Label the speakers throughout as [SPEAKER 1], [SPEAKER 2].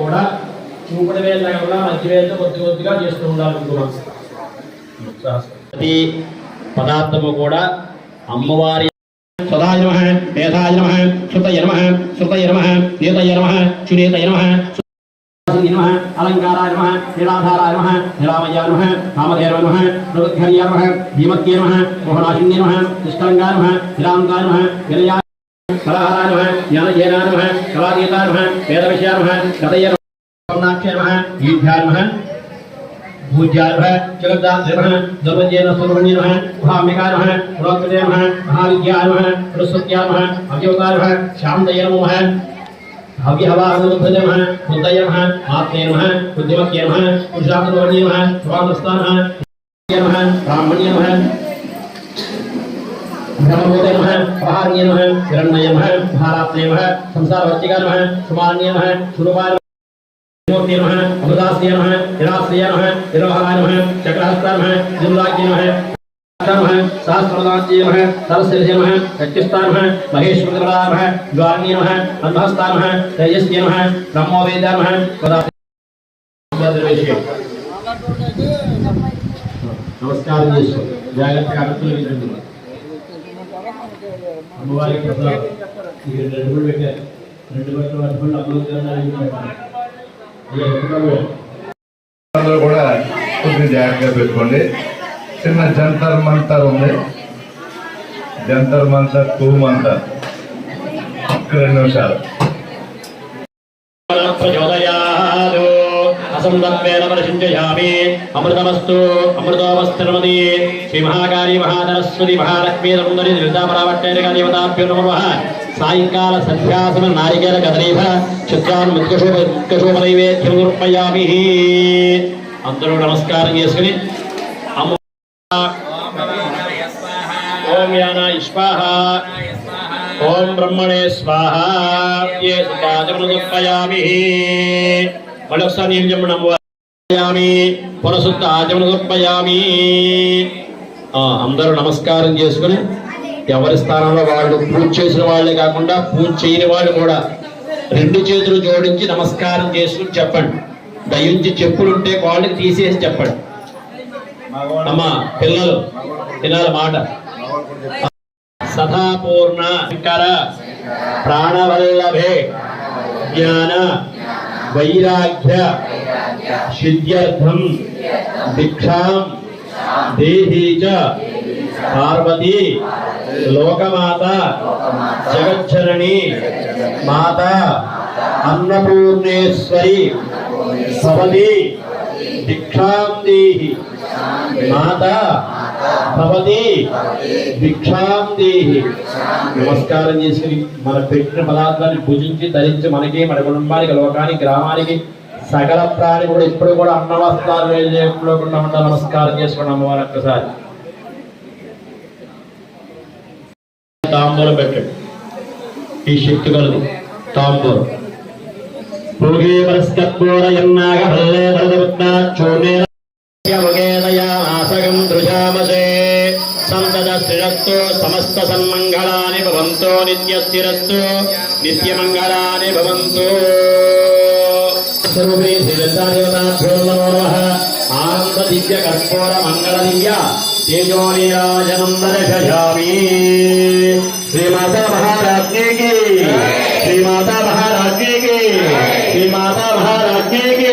[SPEAKER 1] కూడా చూపుడు వేలు లేకుండా మంచి వేలతో కొద్ది కొద్దిగా చేస్తూ ఉండాలి. ప్రతి పదార్థము కూడా అమ్మవారి సదాయ నమః వేదాయ నమః శృతయ నమః శృతయ నమః నేతయ నమః చునేతయ నమః నమః అలంకారాయ నమః నిరాధారాయ నమః నిరామయాయ నమః కామధేరవ నమః ప్రవృద్ధ్యాయ నమః భీమక్కే నమః మోహనాశిన్యే నమః నిష్కలంకాయ నమః నిరాంకాయ నమః వినయాయ కలహారాయ నమః జ్ఞానజేనాయ నమః కళాతీతాయ నమః వేదవిషయాయ నమః గతయ నమః నమః ఈఢ్యాయ నమః పూజ్యాయ నమః జగద్దాత్రే నమః ధర్మజేన సుబ్రహ్మణ్య నమః మహాంబికాయ నమః పురోక్తే నమః మహావిద్యాయ నమః పురుషత్యాయ నమః అవ్యవతాయ నమః శాంతయ నమః అవ్యహవాహనుద్ధయ నమః బుద్ధయ నమః ఆత్మే నమః బుద్ధిమత్యే నమః పురుషార్థవర్ణ్య నమః స్వామస్థాన నమః బ్రాహ్మణ్య నమః బ్రహ్మభూతే నమః పహార్ణ్య నమః హిరణ్మయ నమః భారాత్మే నమః సంసారవర్తికా నమః సుమాన్య నమః సురూపాయ మూర్తి నమః అమృతాస్య నమః నిరాశ్రయ నమః నిరోహరాయ నమః చక్రహస్త నమః జిల్లాగ్య నమః నమః సహస్రనాథ్య నమః సరస్వతి నమః కచ్చిస్తా నమః మహేశ్వర నమః ద్వార్ణ్య నమః అద్భస్తా నమః తేజస్య నమః బ్రహ్మవేద నమః నమస్కారం చేసుకోండి. జాగ్రత్తగా అర్థం అమ్మవారికి ప్రసాదం రెండు కూడా పెట్టారు. రెండు బట్టలు పట్టుకొని
[SPEAKER 2] అందరూ కూడా కొద్దిగా జాగ్రత్తగా పెట్టుకోండి. చిన్న జంతర్ మంతర్ ఉంది, జంతర్ మంతర్ 2 మంతర్ 2 నిమిషాలు.
[SPEAKER 1] అసందర్భేన పరిశుంచయామి. అమృతమస్తు అమృతోమస్తమది. శ్రీ మహాకాళీ మహాసరస్వతి మహాలక్ష్మీ సుందరి దేవతాపరావట్టేరిక దేవతాభ్యో నమః. సాయంకాల సంధ్యాసన నారికేల కదలీభ చిత్రాన్ ముత్కశోభ నైవేద్యం సమర్పయామి. అందరూ నమస్కారం చేసుకుని ఓం యానాయ స్వాహ, ఓం బ్రహ్మణే స్వాహ. ఏ సమర్పయామి. మళ్ళొకసారి ఏం చెప్పండి. పునశుద్ధ ఆచమన సమర్పయామి. అందరూ నమస్కారం చేసుకుని ఎవరి స్థానంలో వాళ్ళు పూజ చేసిన వాళ్ళే కాకుండా పూజ చేయని వాళ్ళు కూడా 2 చేతులు జోడించి నమస్కారం చేసుకుని చెప్పండి. దయించి చెప్పులుంటే వాళ్ళకి తీసేసి చెప్పండి. అమ్మా పిల్లలు వినాలి మాట. సదాపూర్ణ శంకర ప్రాణవల్లభే జ్ఞాన వైరాగ్య సిద్ధ్యర్థం భిక్షాం దేహీ చ పార్వతీ లోకమాత జగజ్జనని మాత అన్నపూర్ణేశ్వరి భవతి భిక్షాం దేహి. మాత భవతి భిక్షాం దేహి. నమస్కారం చేసుకుని మన పెట్టిన పదార్థాన్ని పూజించి ధరించి మనకి, మన కుటుంబానికి, లోకానికి, గ్రామానికి, సకల ప్రాణి కూడా ఇప్పుడు కూడా అన్నవస్త్రాలు లేకుండా ఉండాలి. నమస్కారం చేసుకోండి అమ్మవారు. ఒక్కసారి తాంబూలం పెట్టండి. ఈ శక్తి కలదు తాంబూలం. భోగే పరస్కర్పూరయన్నాగ భల్లే భరతపుత్రాక్షోణే ఆసగం దృశామసే. సంతదశ్రీరస్తు సమస్త సన్మంగళాని భవంతో. నిత్యస్థిరస్తు నిత్యమంగళాని భవంతో. స్వరూపే శ్రీలతాదేవతాభ్యో నమో నమః. ఆనంద దివ్య కర్పూర మంగళ దివ్య తేజో నీరాజనం దర్శయామి. Shri Mata మహారాజ్ఞీ key, Shri Mata మహారాజ్ఞీ key, Shri Mata మహారాజ్ఞీ key.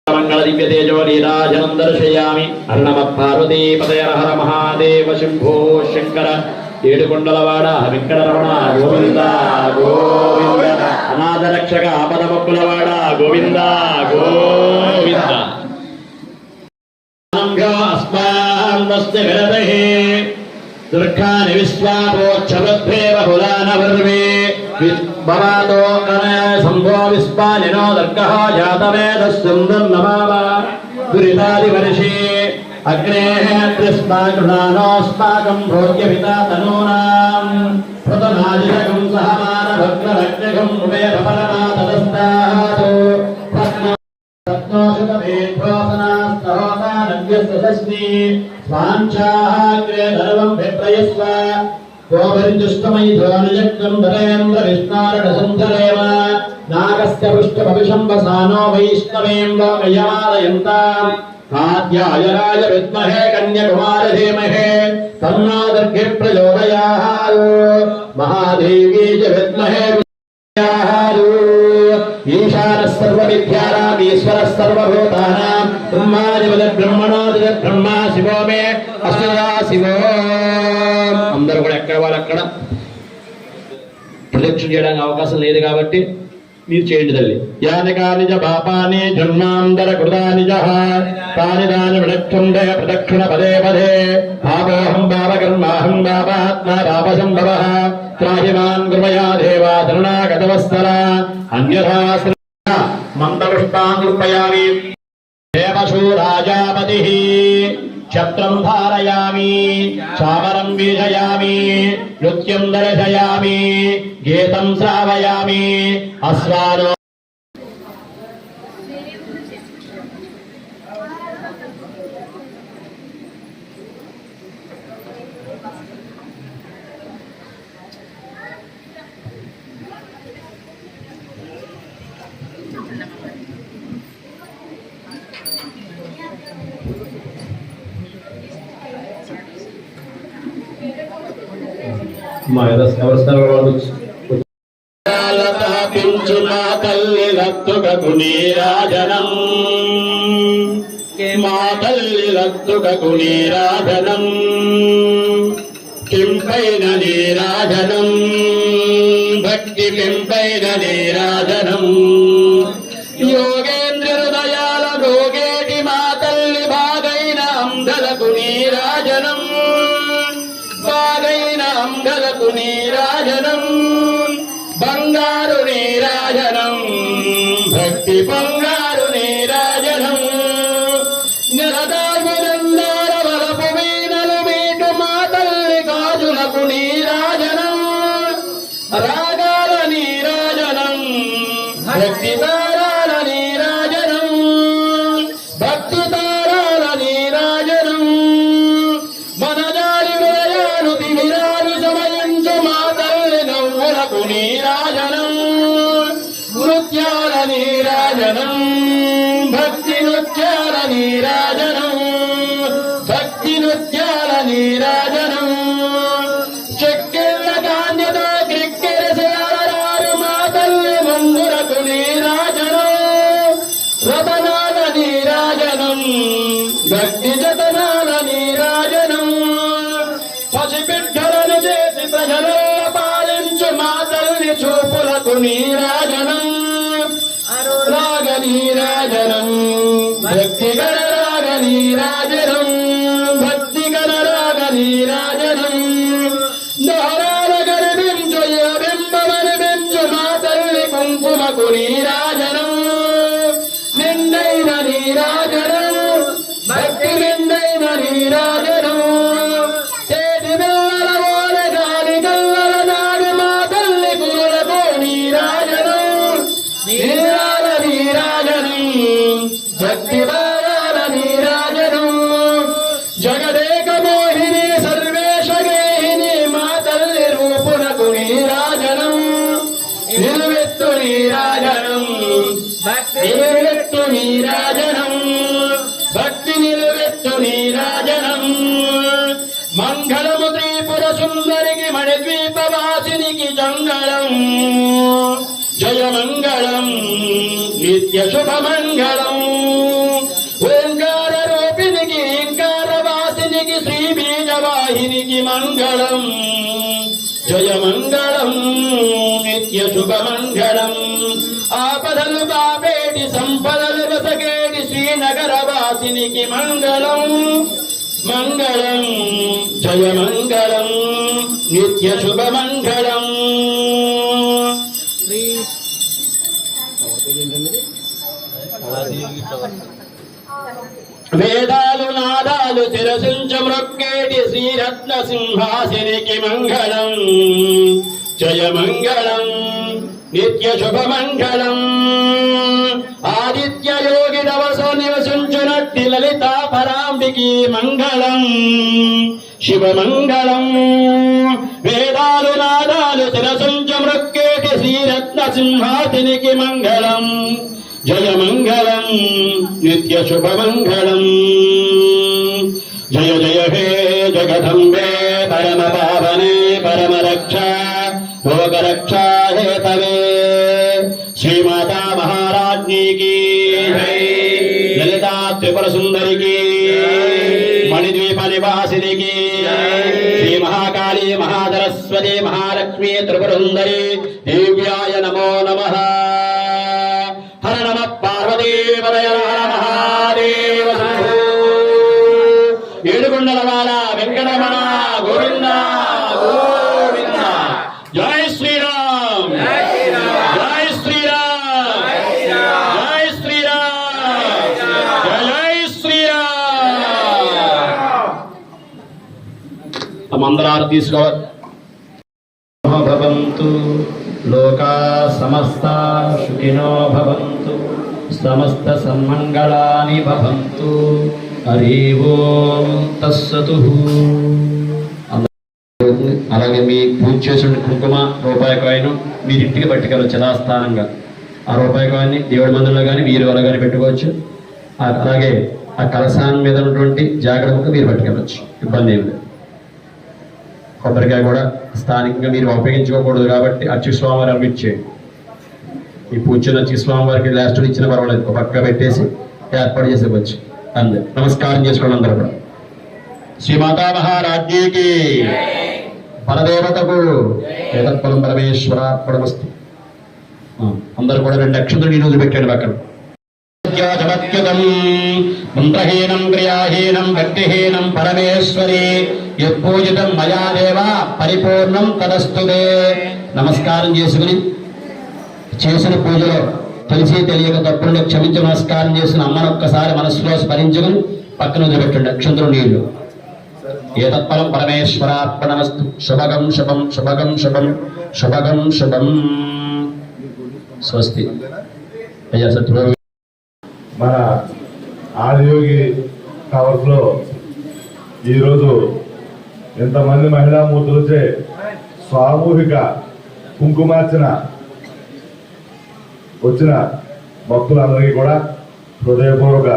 [SPEAKER 1] మంగళ దివ్య తేజో నీరాజనం దర్శయామి. హర పార్వతీ పతయ హర మహాదేవ శంభో శంకర. ఏడుకొండలవాడ వెంకటరమణ గోవింద గోవింద. అనాథ రక్షక ఆపద మొక్కులవాడ గోవింద గోవింద. అస్మాన్వస్య విరతః దుర్గాని విశ్వాపోక్షవద్భే బహుళానవర్వే. భవాతో సంభో విశ్వానినో దుర్గః జాతవేదస్సుందం నమామ. దురితాదివర్షే అగ్నేః త్రిస్మాకృణానోస్మాకం భోగ్యపితా తనూనాం. ప్రతనాదిశకం సహమానభగ్నరక్షకం ఉభయపరమాతదస్తాదు. రత్నోషుతమేధ్వాసనాస్తహోతానవ్యస్తస్మి. స్వాంఛాగ్రే ధర్వం విప్రయస్వ. గోపరిదుష్టమైధోనిజక్తం ధరేంద్ర విష్ణారణ సంధరేమ. నాగస్య పృష్ఠభవిషంవసానో వైష్ణవేం లోకయమాలయంతాం. కాత్యాయనాయ విద్మహే కన్యకుమార ధీమహే తన్నో దుర్గే ప్రచోదయాత్. మహాదేవీ చ విద్మహే ఈశానః సర్వవిద్యానాం ఈశ్వరః సర్వభూతానాం. బ్రహ్మాధిపతిర్ బ్రహ్మణోధిపతిర్ బ్రహ్మా శివో మే అస్మదా శివో. అందరూ కూడా ఎక్కడ వాళ్ళు అక్కడ ప్రదక్షిణ చేయడానికి అవకాశం లేదు కాబట్టి మీరు చేయండి తల్లి. యానికాని చ పాపాని జన్మాంతర కృతాని చ తాని దాని విడక్షుండే ప్రదక్షిణ పదే పదే. పాపోహం పాపకర్మాహం పాపాత్మా పాపసంభవః. త్రాహి మాం కృపయా దేవా శరణాగతవత్సల. అన్యథా మందపుష్పాన్ సమర్పయామి. దేవశూరాజాపతిః ఛత్రం ధారయామి. చామరం వీజయామి. నృత్యం దర్శయామి. గీతం శ్రావయామి. అశ్వారో మా ఎవరు పించు మా తల్లి రత్తుకకు నీరాజనం మా తల్లి రత్తుకకు నీరాజనం కింపైన నీరాజనం భక్తి కింపైన నీరాజనం యోగేంద్ర హృదయాల గోగేటి మా తల్లి బాగైన అంధలకు నీరాజనం బాగైన అంధలకు నీరాజనం బంగారు నీరాజనం భక్తి బంగారు నీరాజనం నిరదాగునందాల వలపు వీణలు మీటు మా తల్లి గాజులకు నీరాజనం రాగాల నీరాజనం భక్తి తారాల నీరాజనం భక్తి తారాల నీరాజనం మనదారి విలయాలు తిమిరాలు సమయించు మా తల్లి నవ్వులకు నీరాజనం నృత్యాల నీరాజనం భక్తి నృత్యాల నీరాజనం భక్తి నృత్యాల నీరాజనం చెక్కెళ్ళ కాన్యతో క్రిక్కెరసారారు మా తల్లి మందులకు నీరాజనం రతనాల నీరాజనం భక్తి జతనాల నీరాజనం పసిబిడ్డలను చేసి ప్రజలను పాలించు మా తల్లి చూపులకు నీరాజనం రాగ నీరాజనం భక్తి గణ రాగ నీరాజనం భక్తి గణ రాగ నీరాజనం దహరాల గర్భించు బింబమనిపించు మా తల్లి కుంకుమకు నీరాజనం నిండైన నీరాజనం భక్తి నిండైన నీరాజనం తేటి బిళ్ళల ఓల గాలి గల్లల నాడు మా తల్లి కురులకు నీరాజనం నీరాల నీరాజనం భక్తి బాల నీరాజనం జగదేక మోహిని సర్వేశ గేహిని మా తల్లి రూపునకు నీరాజనం నిలువెత్తు నీరాజనం నిలువెత్తు నీరాజనం భక్తి నిలువెత్తు నీరాజనం మంగళము త్రిపుర సుందరికి మణిద్వీపవాసినికి జంగళం జయ మంగళం నిత్య శుభమంగళం ఓంకార రూపినికి ఇంకార వాసినికి శ్రీ బీజవాహినికి మంగళం జయ మంగళం నిత్య శుభమంగళం ఆపదలు బాపేటి సంపదలు వసగేటి శ్రీనగర వాసినికి మంగళం మంగళం జయ మంగళం నిత్య శుభమంగళం వేదాలు నాదాలు శిరసించు మృక్కేటి శ్రీరత్న సింహాసినికి మంగళం జయ మంగళం నిత్య శుభమంగళం ఆదిత్య యోగి నవసో నివసించునట్టి లలితా పరాంబికి మంగళం శివమంగళం వేదాలు నాదాలు శిరసించు మృక్కేటి శ్రీరత్న సింహాసినికి మంగళం జయ మంగళం నిత్య శుభమంగళం జయ జయ హే జగదంబే పరమ పావనే పరమ రక్ష లోకరక్షా హేతవే శ్రీమాతా మహారాజ్ఞీకి జై లలితా త్రిపుర సుందరికి మణిద్వీప నివాసినికి శ్రీ మహాకాళీ మహాసరస్వతి మహాలక్ష్మీ త్రిపుర సుందరి దేవ్యాయ నమో నమః హర నమ పార్వతీపదయ హర మహాదేవ శంభో ఏడుకొండల వాల వెంకటరమణ గోవింద గోవింద జై శ్రీరామ్ జై శ్రీరామ్ జై శ్రీరామ్ జై శ్రీరామ్ మందరాలు తీసుకోవాలి భవంతు లోకా సమస్త సుఖినో భవంతు సమస్త సన్మంగళాని భవంతు హరి ఓం తస్సతు అలాగే మీ పూజ చేసిన కుంకుమ రూపాయి కాయను మీరు ఇంటికి పట్టుకెళ్ళచ్చు యథాస్థానంగా ఆ రూపాయి కాయన్ని దేవుడి మందిరంలో కానీ వీరి వల్ల కానీ పెట్టుకోవచ్చు అలాగే ఆ కలశాన్ని మీద ఉన్నటువంటి జాగ్రత్తగా మీరు పట్టుకెళ్ళచ్చు ఇబ్బంది ఏమి లేదు కొబ్బరికాయ కూడా స్థానికంగా మీరు ఉపయోగించుకోకూడదు కాబట్టి అచ్యుస్వామి వారు ఇచ్చేయండి. ఈ పూజలు అచ్యుస్వామి వారికి లాస్ట్ ఇచ్చిన పర్వాలేదు, ఒక పక్క పెట్టేసి ఏర్పాటు చేసేవచ్చు. అందరు నమస్కారం చేసుకోండి అందరూ కూడా. శ్రీమాతా మహారాజ్ఞికి పరదేవతకు ఏతత్ఫలం పరమేశ్వరార్పణమస్తు. అందరూ కూడా 2 అక్షంతలు నీళ్ళు వదిలిపెట్టాడు పక్కన. మంత్రహీనం క్రియాహీనం భక్తిహీనం పరమేశ్వరి యత్పూజితం మయా దేవ పరిపూర్ణం తదస్తుతే. నమస్కారం చేసుకుని చేసిన పూజలో తెలిసి తెలియక తప్పులను క్షమించి నమస్కారం చేసిన అమ్మను ఒక్కసారి మనస్సులో స్మరించుకుని పక్కన వదిలిపెట్టండి అక్షంతలు నీళ్లు. ఏతత్ఫలం పరమేశ్వరార్పణమస్తు. శుభగం శుభం శుభగం శుభం శుభగం శుభం. స్వస్తి. అయ్యా సత్య
[SPEAKER 2] మన ఆదియోగి టవర్స్ లో ఈరోజు ఎంతమంది మహిళామూర్తులచే సామూహిక కుంకుమార్చన వచ్చిన భక్తులందరికీ కూడా హృదయపూర్వక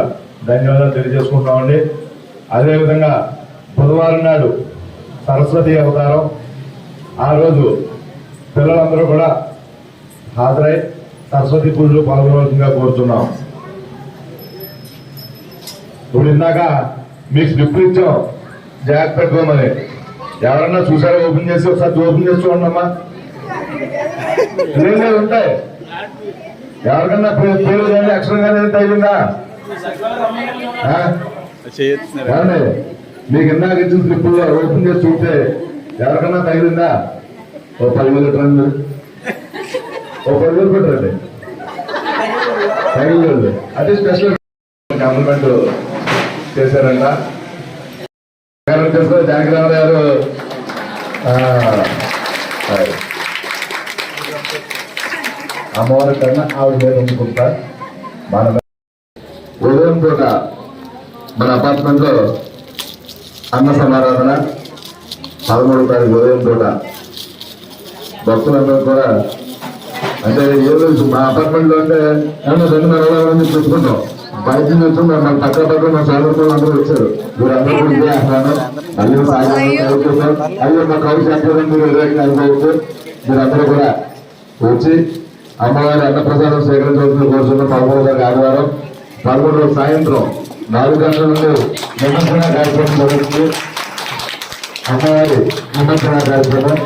[SPEAKER 2] ధన్యవాదాలు తెలియజేసుకుంటామండి. అదేవిధంగా బుధవారం నాడు సరస్వతి అవతారం, ఆ రోజు పిల్లలందరూ కూడా హాజరై సరస్వతి పూజలు పాల్గొనవలసిందిగా కోరుతున్నాం. ఇప్పుడు ఇందాక మీకు స్లిప్ ఇచ్చాం జాగ్రత్త పెట్టుకోమని. ఎవరన్నా చూసారో ఓపెన్ చేసి ఒకసారి ఓపెన్ చేసి చూడమ్మా. లేదు ఉంటాయి. ఎవరికన్నా పేరు కానీ అక్షరం కానీ ఎంత అయిందా? మీకు ఇందాక ఇచ్చిన స్లిప్ ఓపెన్ చేసి చూస్తే ఎవరికన్నా తగిలిందా? ఓ 10,000 పెట్టండి, ఓ 10,000 పెట్టండి. తగిలేదు. అది స్పెషల్ కాంప్లిమెంట్ చేశారంట. జానకిరావు గారు అమ్మవారి కన్నా ఆవిడ మీద ఉంచుకుంటారు. ఉదయం పూట మన అపార్ట్మెంట్ లో అన్న సమారాధన 13వ తారీఖు ఉదయం పూట భక్తులందరూ కూడా, అంటే ఏదో మా అపార్ట్మెంట్ లో అంటే ఏమన్నా 2 నెలలని చెప్పుకుంటాం. బయట నుంచి వచ్చి మన పక్క పక్కన మా సోదరులు అందరూ వచ్చారు. మీరందరూ కూడా ఇదే ఆహ్వానం. అయ్యో అయ్యో మా కౌలు శాఖలో మీరు అనుకోవచ్చు. మీరందరూ కూడా వచ్చి అమ్మవారి అన్నప్రసాదం స్వీకరించవలసిన కోరుతున్న 13వ తారీఖు ఆదివారం 13వ సాయంత్రం 4 గంటల నుండి నిమజ్జన కార్యక్రమం జరుగుతుంది. అమ్మవారి నిమజ్జన కార్యక్రమం